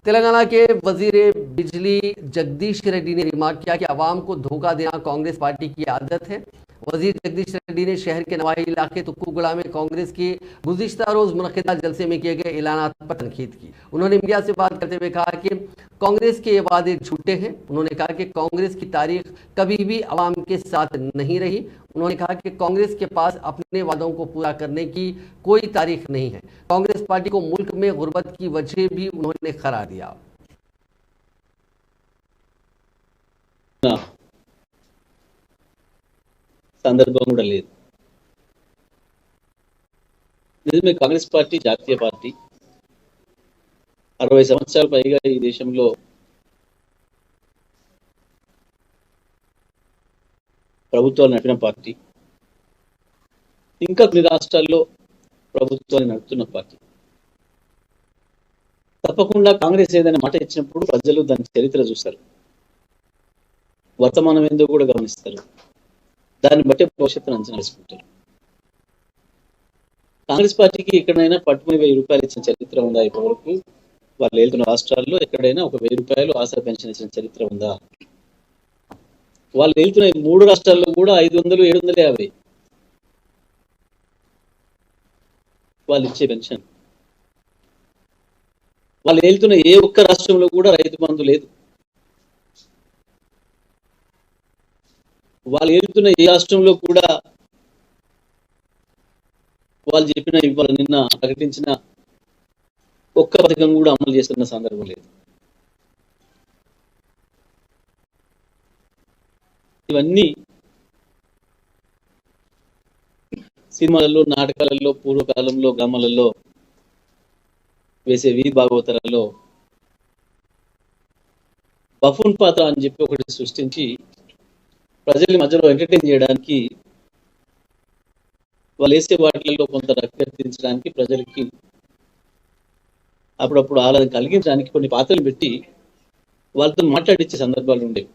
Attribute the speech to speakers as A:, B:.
A: तेलंगाना के वजीर बिजली जगदीश रेड्डी ने रिमार्क किया कि आवाम को धोखा देना कांग्रेस पार्टी की आदत है। वजीर जगदीश रेड्डी ने शहर के नवाही इलाके तुक्कूगुड़ा में कांग्रेस के गुज़िश्ता रोज मुनक़िदा जलसे में किए गए ऐलानात पर तनकीद की। उन्होंने मीडिया से बात करते हुए कहा कि कांग्रेस के ये वादे झूठे हैं। उन्होंने कहा कि कांग्रेस की तारीख कभी भी आवाम के साथ नहीं रही। उन्होंने कहा कि कांग्रेस के पास अपने वादों को पूरा करने की कोई तारीख नहीं है। कांग्रेस पार्टी को मुल्क में गुर्बत की वजह भी उन्होंने करार दिया।
B: సందర్భం కూడా లేదు. నిజమే కాంగ్రెస్ పార్టీ జాతీయ పార్టీ 60 సంవత్సరాల పైగా ఈ దేశంలో ప్రభుత్వాలు నడిపిన పార్టీ, ఇంకా కొన్ని రాష్ట్రాల్లో ప్రభుత్వాన్ని నడుపుతున్న పార్టీ. తప్పకుండా కాంగ్రెస్ ఏదైనా మాట ఇచ్చినప్పుడు ప్రజలు దాని చరిత్ర చూస్తారు, వర్తమానం ఏందో కూడా గమనిస్తారు, దాన్ని బట్టి భవిష్యత్తును అంచనా వేసుకుంటారు. కాంగ్రెస్ పార్టీకి ఎక్కడైనా పట్టుకుని 1000 రూపాయలు ఇచ్చిన చరిత్ర ఉందా? ఇప్పటివరకు వాళ్ళు వెళ్తున్న రాష్ట్రాల్లో ఎక్కడైనా ఒక 1000 రూపాయలు ఆసరా పెన్షన్ ఇచ్చిన చరిత్ర ఉందా? వాళ్ళు వెళ్తున్న 3 రాష్ట్రాల్లో కూడా 500, 750 వాళ్ళు ఇచ్చే పెన్షన్. వాళ్ళు వెళ్తున్న ఏ ఒక్క రాష్ట్రంలో కూడా రైతు బంధు లేదు. వాళ్ళు వెళ్తున్న ఏ రాష్ట్రంలో కూడా వాళ్ళు చెప్పిన ఇవాళ నిన్న ప్రకటించిన ఒక్క పథకం కూడా అమలు చేస్తున్న సందర్భం లేదు. ఇవన్నీ సినిమాలలో, నాటకాలలో, పూర్వకాలంలో గ్రామాలలో వేసే వీధి భాగవతాలలో బఫూన్ పాత్ర అని చెప్పి ఒకటి సృష్టించి ప్రజల్ని మధ్యలో ఎంటర్టైన్ చేయడానికి, వాళ్ళు వేసే వాటిలలో కొంత రక్తించడానికి, ప్రజలకి అప్పుడప్పుడు ఆహ్లాదం కలిగించడానికి కొన్ని పాత్రలు పెట్టి వాళ్ళతో మాట్లాడించే సందర్భాలు ఉండేవి.